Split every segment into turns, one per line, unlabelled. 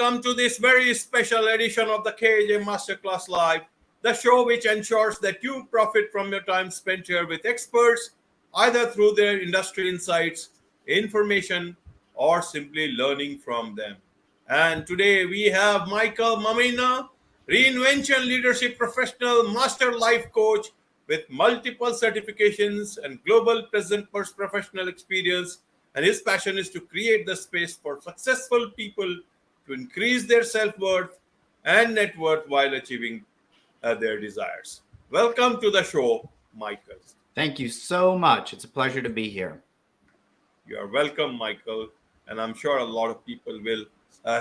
welcome to this very special edition of the KJ Masterclass Live, the show which ensures that you profit from your time spent here with experts, either through their industry insights, information, or simply learning from them. And today we have Michael Mammina, Reinvention Leadership Professional, Master Life Coach with multiple certifications and global presenters professional experience. And his passion is to create the space for successful people to increase their self-worth and net worth while achieving their desires. Welcome to the show, Michael.
Thank you so much. It's a pleasure to be here.
You are welcome, Michael. And I'm sure a lot of people will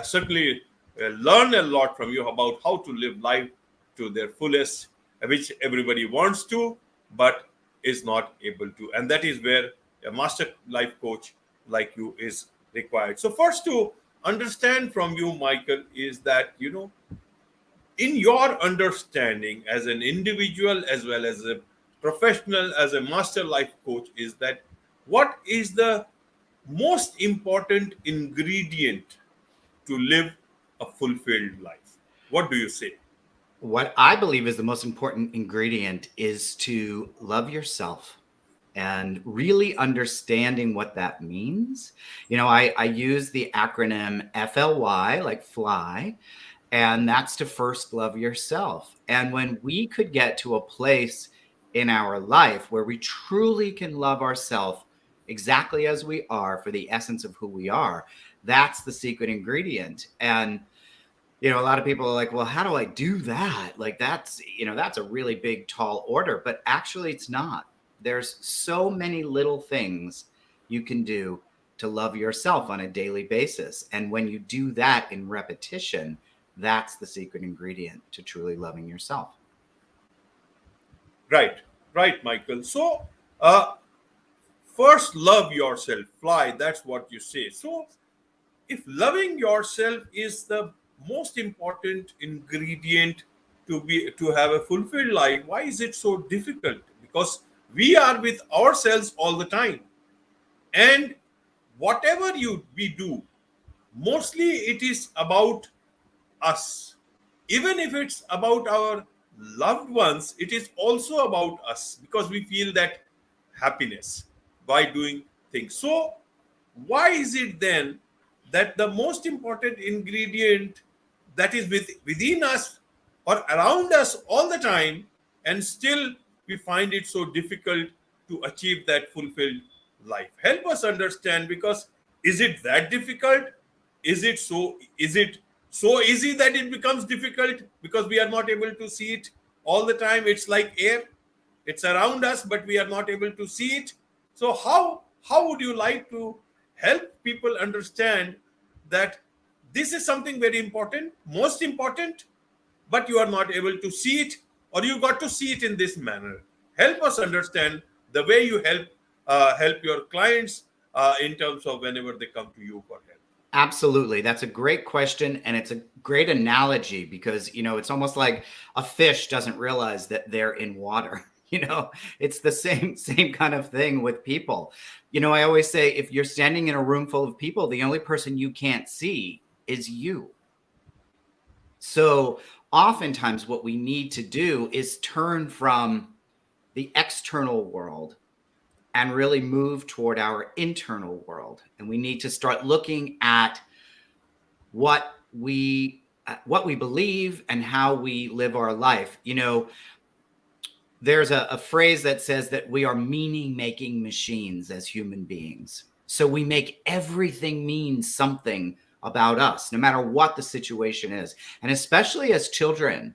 certainly learn a lot from you about how to live life to their fullest, which everybody wants to, but is not able to. And that is where a master life coach like you is required. So first to understand from you, Michael, is that, in your understanding as an individual, as well as a professional, as a master life coach, is that what is the most important ingredient to live a fulfilled life? What do you say?
What I believe is the most important ingredient is to love yourself and really understanding what that means. I use the acronym FLY, like fly, and that's to first love yourself. And when we could get to a place in our life where we truly can love ourselves exactly as we are for the essence of who we are, that's the secret ingredient. And a lot of people are like, well, how do I do that? Like that's a really big, tall order, but actually it's not. There's so many little things you can do to love yourself on a daily basis. And when you do that in repetition, that's the secret ingredient to truly loving yourself.
Right, Michael. So, first love yourself, fly. That's what you say. So, if loving yourself is the most important ingredient to have a fulfilled life, why is it so difficult? Because we are with ourselves all the time, and whatever we do, mostly it is about us. Even if it's about our loved ones, it is also about us, because we feel that happiness by doing things. So why is it then that the most important ingredient that is within us or around us all the time, and still we find it so difficult to achieve that fulfilled life? Help us understand, because is it that difficult? Is it so easy that it becomes difficult because we are not able to see it all the time? It's like air. It's around us, but we are not able to see it. So how would you like to help people understand that this is something very important, most important, but you are not able to see it, or you got to see it in this manner? Help us understand the way you help your clients in terms of whenever they come to you for help.
Absolutely. That's a great question. And it's a great analogy because, it's almost like a fish doesn't realize that they're in water. It's the same kind of thing with people. I always say, if you're standing in a room full of people, the only person you can't see is you. So oftentimes what we need to do is turn from the external world and really move toward our internal world. And we need to start looking at what we believe and how we live our life. There's a phrase that says that we are meaning-making machines as human beings. So we make everything mean something about us, no matter what the situation is. And especially as children,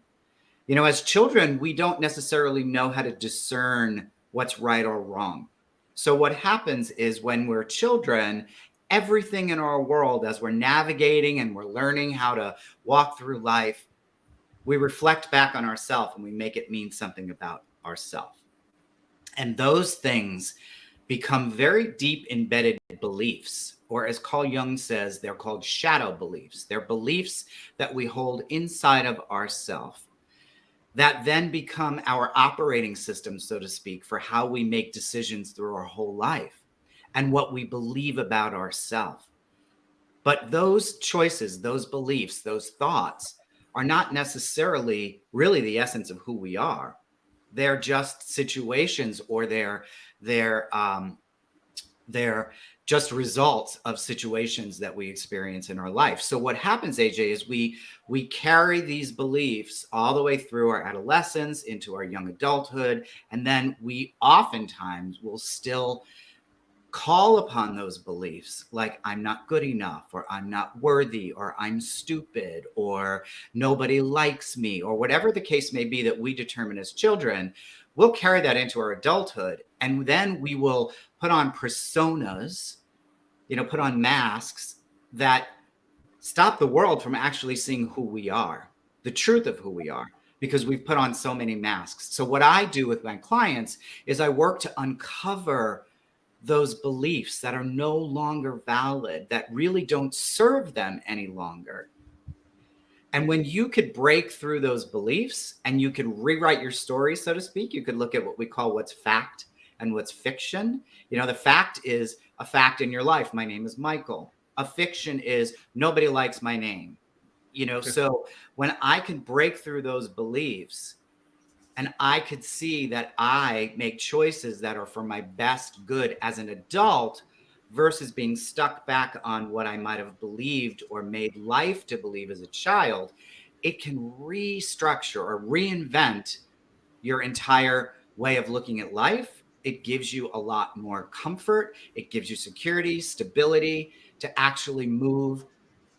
we don't necessarily know how to discern what's right or wrong. So what happens is when we're children, everything in our world, as we're navigating and we're learning how to walk through life, we reflect back on ourselves and we make it mean something about ourselves. And those things become very deep embedded beliefs, or as Carl Jung says, they're called shadow beliefs. They're beliefs that we hold inside of ourselves that then become our operating system, so to speak, for how we make decisions through our whole life and what we believe about ourselves. But those choices, those beliefs, those thoughts are not necessarily really the essence of who we are. They're just situations, or they're they're just results of situations that we experience in our life. So what happens, AJ, is we carry these beliefs all the way through our adolescence into our young adulthood, and then we oftentimes will still call upon those beliefs, like I'm not good enough, or I'm not worthy, or I'm stupid, or nobody likes me, or whatever the case may be that we determine as children. We'll carry that into our adulthood, and then we will put on personas, put on masks that stop the world from actually seeing who we are, the truth of who we are, because we've put on so many masks. So what I do with my clients is I work to uncover those beliefs that are no longer valid, that really don't serve them any longer. And when you could break through those beliefs and you could rewrite your story, so to speak, you could look at what we call what's fact and what's fiction. The fact is a fact in your life. My name is Michael. A fiction is nobody likes my name. So when I can break through those beliefs, and I could see that I make choices that are for my best good as an adult versus being stuck back on what I might have believed or made life to believe as a child, it can restructure or reinvent your entire way of looking at life. It gives you a lot more comfort. It gives you security, stability to actually move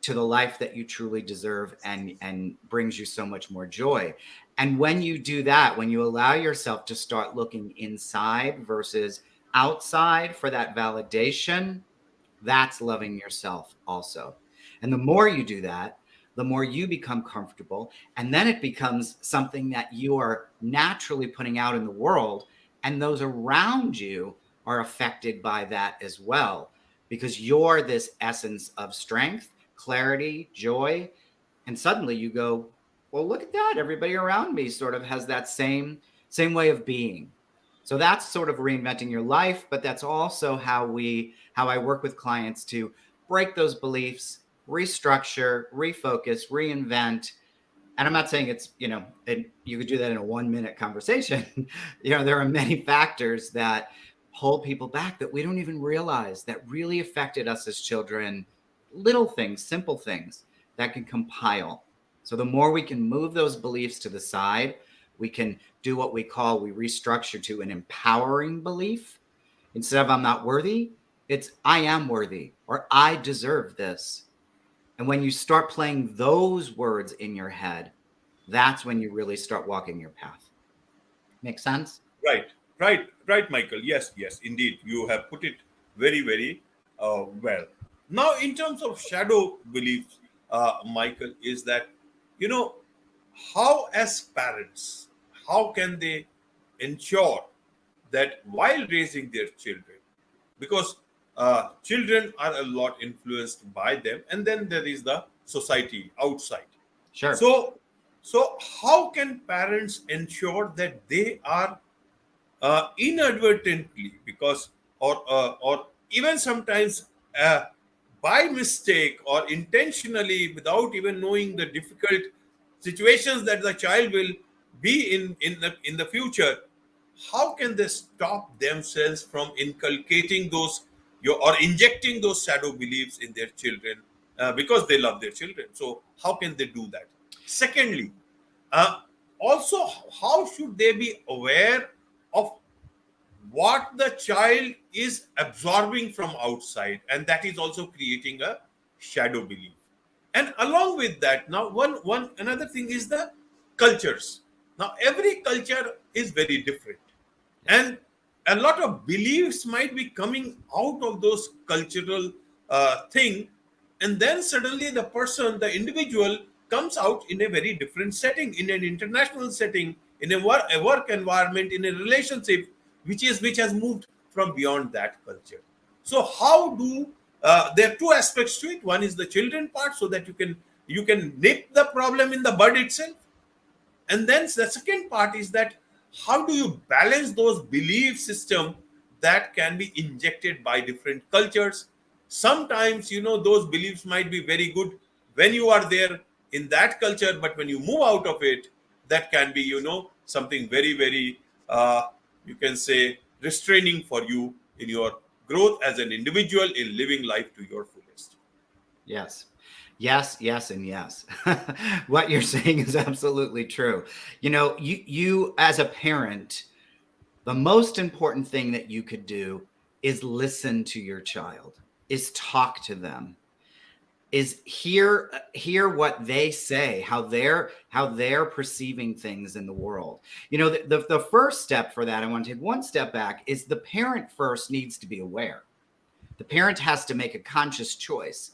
to the life that you truly deserve, and brings you so much more joy. And when you do that, when you allow yourself to start looking inside versus outside for that validation, that's loving yourself also. And the more you do that, the more you become comfortable. And then it becomes something that you are naturally putting out in the world. And those around you are affected by that as well, because you're this essence of strength, clarity, joy. And suddenly you go, well, look at that. Everybody around me sort of has that same way of being. So that's sort of reinventing your life, but that's also how I work with clients to break those beliefs, restructure, refocus, reinvent. And I'm not saying it's, you could do that in a 1-minute conversation. There are many factors that hold people back that we don't even realize that really affected us as children. Little things, simple things that can compile. So the more we can move those beliefs to the side, we can do what we restructure to an empowering belief. Instead of I'm not worthy, it's I am worthy, or I deserve this. And when you start playing those words in your head, that's when you really start walking your path. Make sense?
Right, Michael. Yes, indeed. You have put it very, very well. Now, in terms of shadow beliefs, Michael, is that, you know, how as parents, how can they ensure that while raising their children, because children are a lot influenced by them, and then there is the society outside.
Sure.
So how can parents ensure that they are inadvertently, because or even sometimes by mistake or intentionally, without even knowing the difficult situations that the child will be in the future, how can they stop themselves from inculcating those or injecting those shadow beliefs in their children, because they love their children? So how can they do that? Secondly, uh, also, how should they be aware of what the child is absorbing from outside, and that is also creating a shadow belief? And along with that, now one another thing is the cultures. Now every culture is very different, and a lot of beliefs might be coming out of those cultural thing, and then suddenly the individual comes out in a very different setting, in an international setting, in a work environment, in a relationship which has moved from beyond that culture. So how do there are two aspects to it. One is the children part, so that you can nip the problem in the bud itself. And then the second part is that how do you balance those belief system that can be injected by different cultures, sometimes, those beliefs might be very good when you are there in that culture, but when you move out of it, that can be, something very, very, you can say, restraining for you in your growth as an individual in living life to your fullest.
Yes. Yes, yes, and yes. What you're saying is absolutely true. You as a parent, the most important thing that you could do is listen to your child, is talk to them, is hear what they say, how they're perceiving things in the world. The first step for that, I want to take one step back, is the parent first needs to be aware. The parent has to make a conscious choice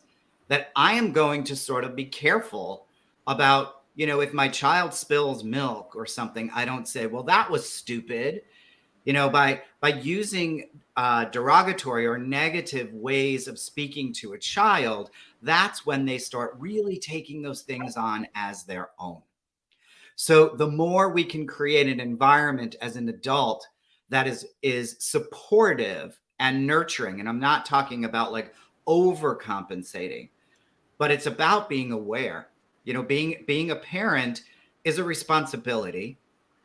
that I am going to sort of be careful about, if my child spills milk or something, I don't say, well, that was stupid. By using derogatory or negative ways of speaking to a child, that's when they start really taking those things on as their own. So the more we can create an environment as an adult that is supportive and nurturing, and I'm not talking about like overcompensating, but it's about being aware. Being a parent is a responsibility.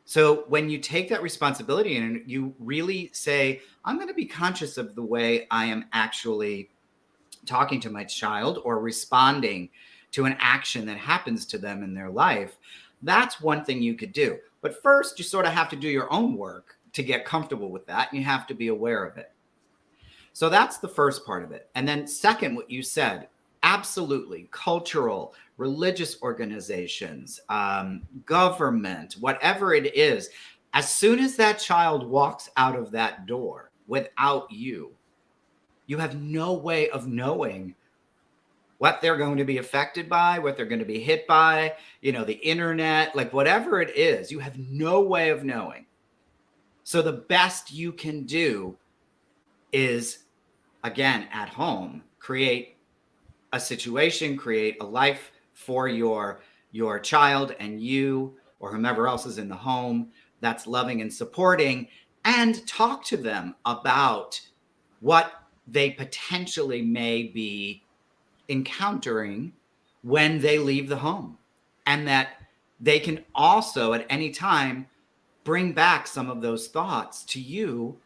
So when you take that responsibility and you really say, I'm going to be conscious of the way I am actually talking to my child or responding to an action that happens to them in their life, that's one thing you could do. But first, you sort of have to do your own work to get comfortable with that, and you have to be aware of it. So that's the first part of it. And then second, what you said, absolutely, cultural, religious organizations, government, whatever it is, as soon as that child walks out of that door without you, you have no way of knowing what they're going to be affected by, what they're going to be hit by, the internet, like whatever it is, you have no way of knowing. So the best you can do is, again, at home, create a situation, create a life for your child and you or whomever else is in the home that's loving and supporting, and talk to them about what they potentially may be encountering when they leave the home, and that they can also at any time bring back some of those thoughts to you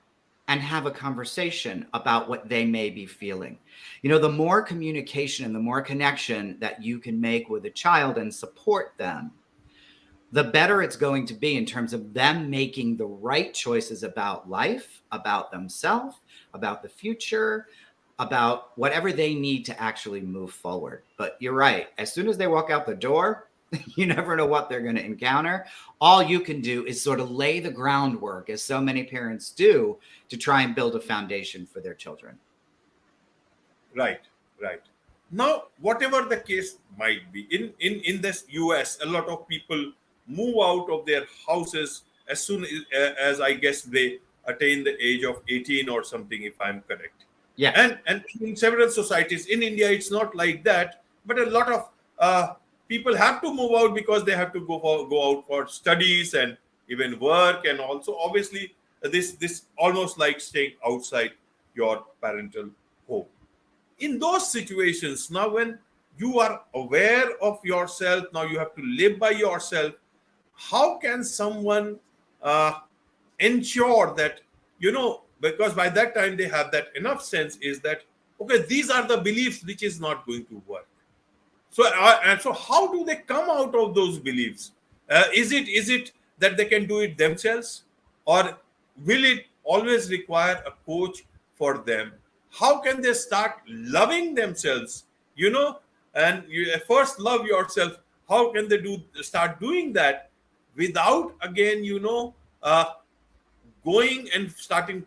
and have a conversation about what they may be feeling. The more communication and the more connection that you can make with a child and support them, the better it's going to be in terms of them making the right choices about life, about themselves, about the future, about whatever they need to actually move forward. But you're right. As soon as they walk out the door, you never know what they're going to encounter. All you can do is sort of lay the groundwork, as so many parents do, to try and build a foundation for their children.
Right. Now, whatever the case might be, in this US, a lot of people move out of their houses as soon as I guess they attain the age of 18 or something, if I'm correct.
Yes.
And in several societies in India, it's not like that. But a lot of people have to move out because they have to go out for studies and even work, and also obviously this almost like staying outside your parental home. In those situations, now when you are aware of yourself, now you have to live by yourself. How can someone ensure that, because by that time they have that enough sense, is that, okay, these are the beliefs which is not going to work. So and so how do they come out of those beliefs? Is it that they can do it themselves, or will it always require a coach for them? How can they start loving themselves, and you first love yourself? How can they start doing that without again, going and starting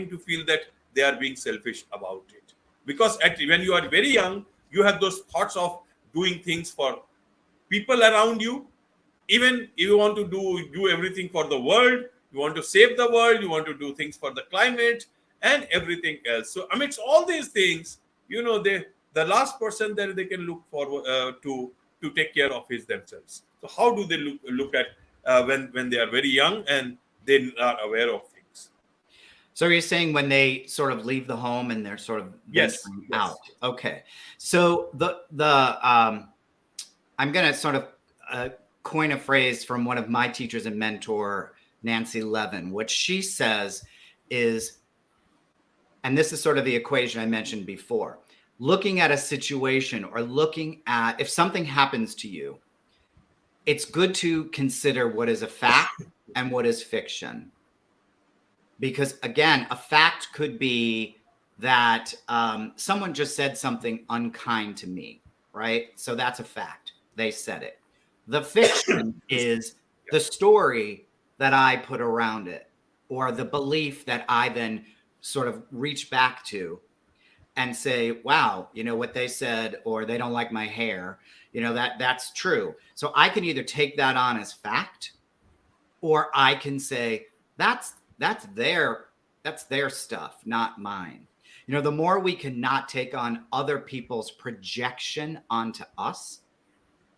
to feel that they are being selfish about it? Because when you are very young, you have those thoughts of doing things for people around you. Even if you want to do everything for the world, you want to save the world, you want to do things for the climate and everything else. So amidst all these things, the last person that they can look forward to take care of is themselves. So how do they look at when they are very young and they are aware of things?
So you're saying when they sort of leave the home and they're sort of
Yes,
venturing out.
yes.
Okay. So I'm going to sort of coin a phrase from one of my teachers and mentor, Nancy Levin. What she says is, and this is sort of the equation I mentioned before, looking at a situation or looking at if something happens to you, it's good to consider what is a fact and what is fiction. Because again, a fact could be that someone just said something unkind to me, right? So that's a fact. They said it. The fiction is the story that I put around it, or the belief that I then sort of reach back to and say, wow, you know what they said, or they don't like my hair, you know, that's true. So I can either take that on as fact, or I can say that's their stuff, not mine. You know, the more we can not take on other people's projection onto us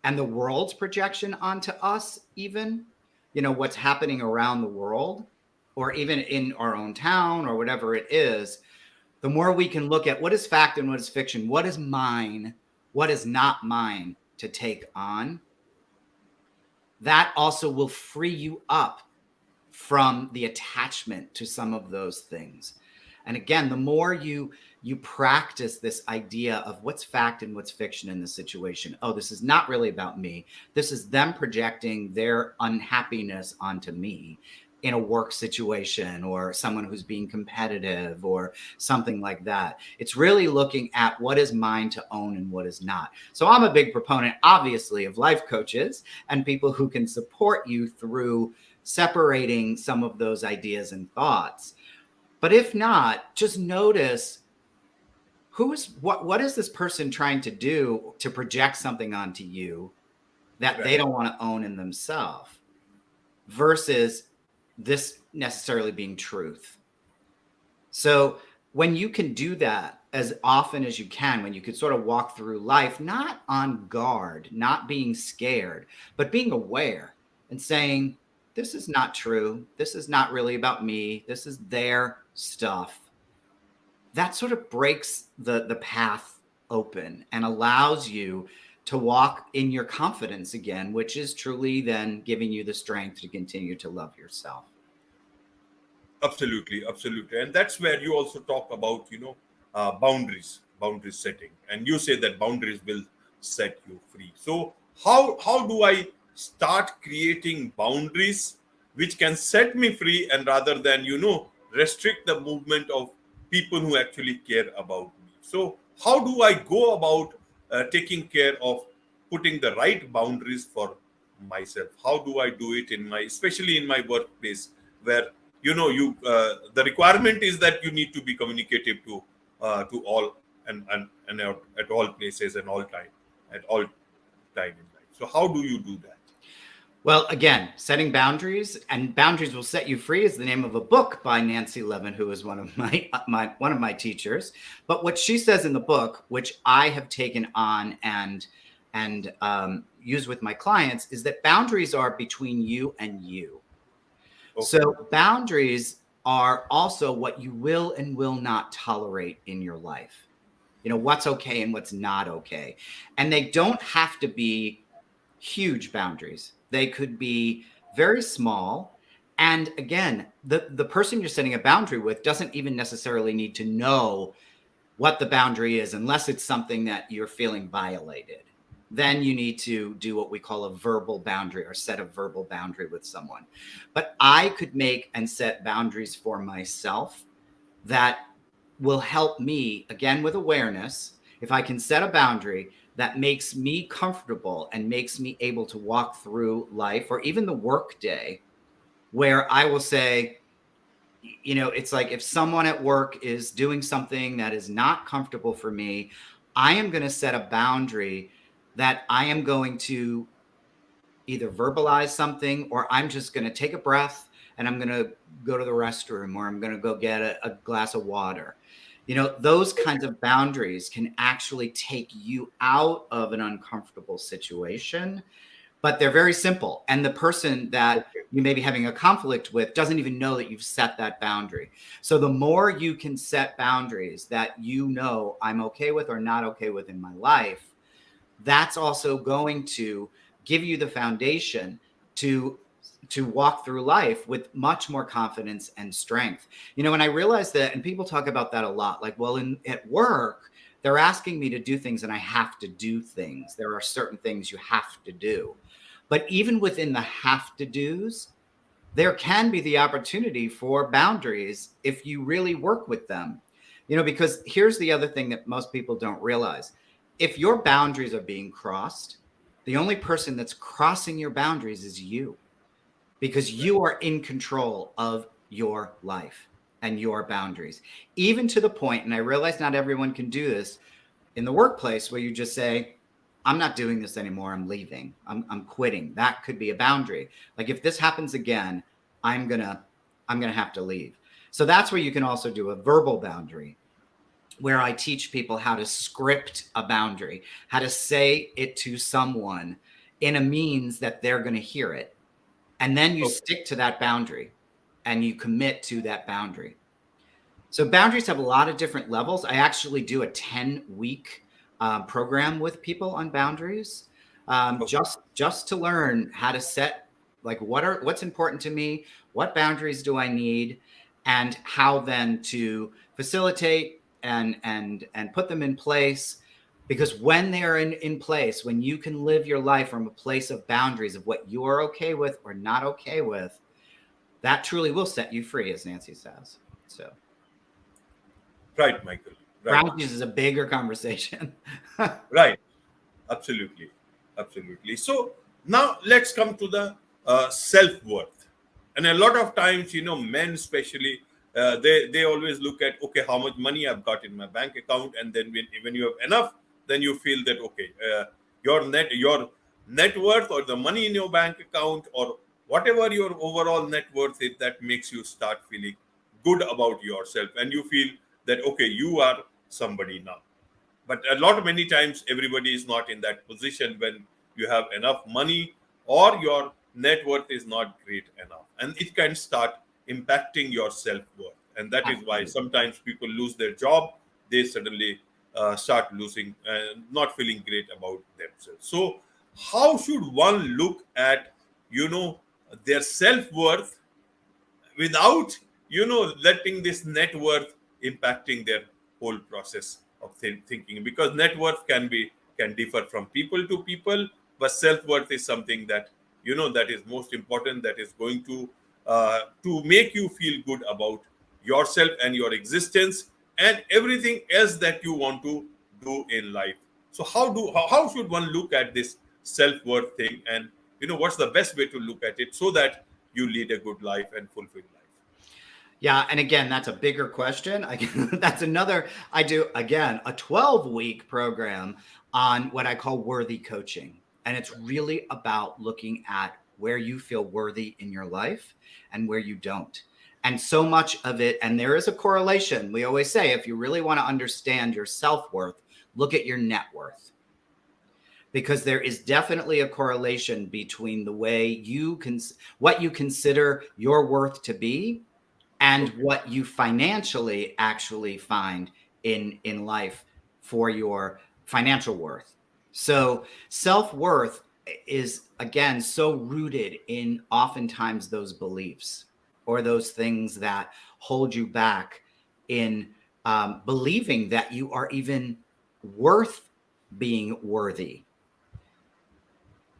and the world's projection onto us, even, you know, what's happening around the world or even in our own town or whatever it is, the more we can look at what is fact and what is fiction, what is mine, what is not mine to take on, that also will free you up from the attachment to some of those things. And again, the more you practice this idea of what's fact and what's fiction in the situation. Oh, this is not really about me. This is them projecting their unhappiness onto me in a work situation or someone who's being competitive or something like that. It's really looking at what is mine to own and what is not. So I'm a big proponent, obviously, of life coaches and people who can support you through separating some of those ideas and thoughts. But if not, just notice what is this person trying to do to project something onto you that they don't want to own in themselves versus this necessarily being truth. So when you can do that as often as you can, when you could sort of walk through life, not on guard, not being scared, but being aware and saying, this is not true. This is not really about me. This is their stuff. That sort of breaks the path open and allows you to walk in your confidence again, which is truly then giving you the strength to continue to love yourself.
Absolutely, absolutely. And that's where you also talk about, boundary setting. And you say that boundaries will set you free. So how do I start creating boundaries which can set me free and rather than, restrict the movement of people who actually care about me? So how do I go about taking care of putting the right boundaries for myself? How do I do it especially in my workplace, where the requirement is that you need to be communicative to all and at all places and all time at all time in life. So how do you do that?
Well, again, setting boundaries, and Boundaries Will Set You Free is the name of a book by Nancy Levin, who is one of my teachers. But what she says in the book, which I have taken on and use with my clients, is that boundaries are between you and you. Okay. So boundaries are also what you will and will not tolerate in your life. You know, what's okay and what's not okay. And they don't have to be huge boundaries. They could be very small. And again, the person you're setting a boundary with doesn't even necessarily need to know what the boundary is unless it's something that you're feeling violated. Then you need to do what we call a verbal boundary or set a verbal boundary with someone. But I could make and set boundaries for myself that will help me, again, with awareness. If I can set a boundary that makes me comfortable and makes me able to walk through life or even the work day, where I will say, you know, it's like if someone at work is doing something that is not comfortable for me, I am going to set a boundary that I am going to either verbalize something, or I'm just going to take a breath and I'm going to go to the restroom, or I'm going to go get a glass of water. You know, those kinds of boundaries can actually take you out of an uncomfortable situation, but they're very simple. And the person that you may be having a conflict with doesn't even know that you've set that boundary. So the more you can set boundaries that you know I'm okay with or not okay with in my life, that's also going to give you the foundation to walk through life with much more confidence and strength. You know, and I realized that, and people talk about that a lot, like, well, at work, they're asking me to do things and I have to do things. There are certain things you have to do. But even within the have to do's, there can be the opportunity for boundaries if you really work with them. You know, because here's the other thing that most people don't realize. If your boundaries are being crossed, the only person that's crossing your boundaries is you, because you are in control of your life and your boundaries, even to the point, and I realize not everyone can do this in the workplace, where you just say, I'm not doing this anymore. I'm leaving. I'm quitting. That could be a boundary. Like, if this happens again, I'm gonna have to leave. So that's where you can also do a verbal boundary, where I teach people how to script a boundary, how to say it to someone in a means that they're going to hear it. And then you stick to that boundary and you commit to that boundary. So boundaries have a lot of different levels. I actually do a 10-week program with people on boundaries, just to learn how to set, like, what's important to me, what boundaries do I need, and how then to facilitate and put them in place. Because when they're in place, when you can live your life from a place of boundaries of what you're okay with or not okay with, that truly will set you free, as Nancy says. So,
Right, Michael. Right.
boundaries is a bigger conversation.
Right. Absolutely. Absolutely. So now let's come to the self-worth. And a lot of times, men especially, they always look at, okay, how much money I've got in my bank account. And then when you have enough, then you feel that, okay, your net worth, or the money in your bank account, or whatever your overall net worth is, that makes you start feeling good about yourself. And you feel that, okay, you are somebody now. But many times, everybody is not in that position when you have enough money, or your net worth is not great enough. And it can start impacting your self-worth. And that is why sometimes people lose their job. They suddenly start losing, not feeling great about themselves. So how should one look at, their self-worth without, letting this net worth impacting their whole process of thinking? Because net worth can differ from people to people, but self-worth is something that, that is most important, that is going to make you feel good about yourself and your existence and everything else that you want to do in life. So how should one look at this self-worth thing, and what's the best way to look at it so that you lead a good life and fulfilled life?
Yeah. And again, that's a bigger question. I do, again, a 12-week program on what I call worthy coaching. And it's really about looking at where you feel worthy in your life and where you don't. And so much of it, and there is a correlation. We always say, if you really want to understand your self-worth, look at your net worth. Because there is definitely a correlation between the way what you consider your worth to be and what you financially actually find in life for your financial worth. So self-worth is, again, so rooted in oftentimes those beliefs or those things that hold you back in believing that you are even worth being worthy.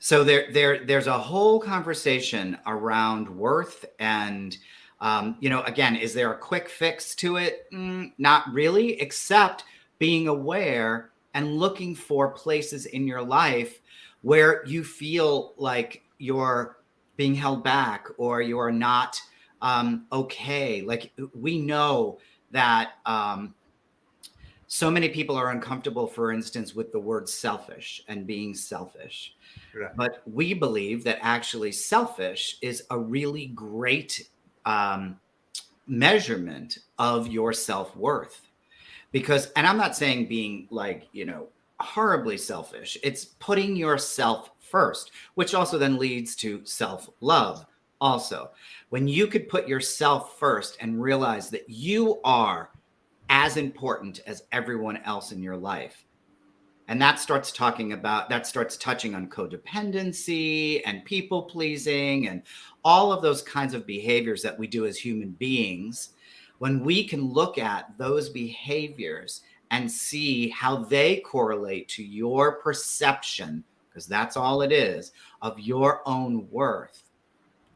So there's a whole conversation around worth, and again, is there a quick fix to it? Not really, except being aware and looking for places in your life where you feel like you're being held back or you're not okay. Like, we know that so many people are uncomfortable, for instance, with the word selfish and being selfish.
Right.
But we believe that actually selfish is a really great measurement of your self-worth. Because, and I'm not saying being like, horribly selfish. It's putting yourself first, which also then leads to self-love, also, when you could put yourself first and realize that you are as important as everyone else in your life. And that starts touching on codependency and people pleasing and all of those kinds of behaviors that we do as human beings. When we can look at those behaviors and see how they correlate to your perception, because that's all it is, of your own worth,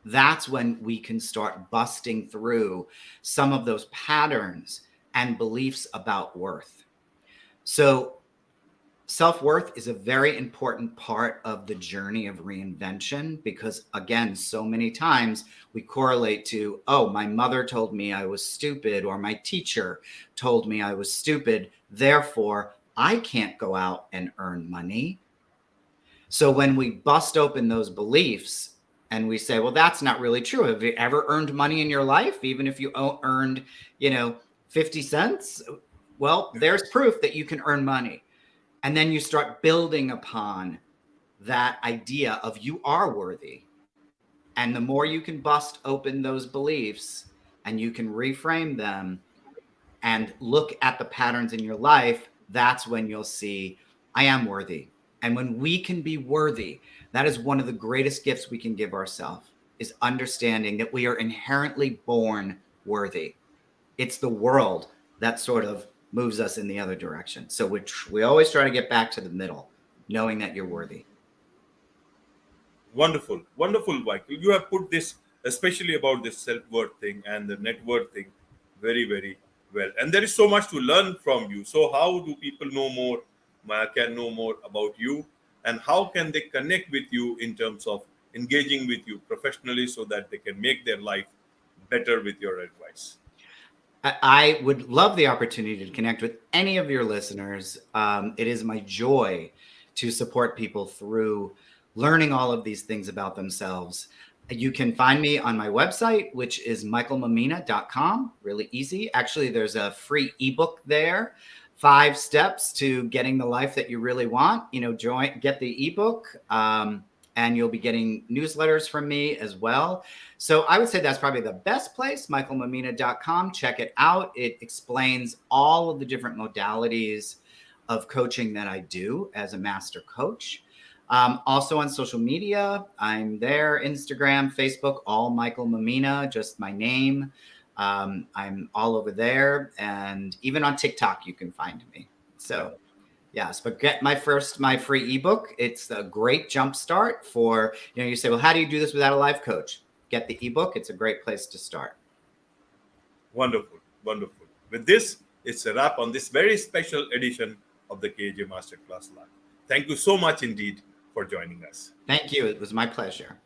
that's when we can start busting through some of those patterns and beliefs about worth. So self-worth is a very important part of the journey of reinvention because, again, so many times we correlate to, oh, my mother told me I was stupid, or my teacher told me I was stupid, therefore I can't go out and earn money. So when we bust open those beliefs and we say, well, that's not really true. Have you ever earned money in your life? Even if you earned, 50 cents? Well, there's proof that you can earn money. And then you start building upon that idea of you are worthy. And the more you can bust open those beliefs and you can reframe them and look at the patterns in your life, that's when you'll see, I am worthy. And when we can be worthy, that is one of the greatest gifts we can give ourselves, is understanding that we are inherently born worthy. It's the world that sort of moves us in the other direction. So we always try to get back to the middle, knowing that you're worthy.
Wonderful, wonderful, Michael. You have put this, especially about this self-worth thing and the net worth thing, very, very well. And there is so much to learn from you. So how do people can know more about you, and how can they connect with you in terms of engaging with you professionally so that they can make their life better with your advice?
I would love the opportunity to connect with any of your listeners. It is my joy to support people through learning all of these things about themselves. You can find me on my website, which is michaelmammina.com. Really easy. Actually, there's a free ebook there, 5 steps to getting the life that you really want. Get the ebook. And you'll be getting newsletters from me as well. So I would say that's probably the best place, michaelmammina.com. Check it out. It explains all of the different modalities of coaching that I do as a master coach. Also on social media, I'm there, Instagram, Facebook, all Michael Mammina, just my name. I'm all over there. And even on TikTok, you can find me. So yes, but get my free ebook. It's a great jumpstart for, you say, well, how do you do this without a life coach? Get the ebook. It's a great place to start.
Wonderful, wonderful. With this, it's a wrap on this very special edition of the KJ Masterclass Live. Thank you so much indeed for joining us.
Thank you. It was my pleasure.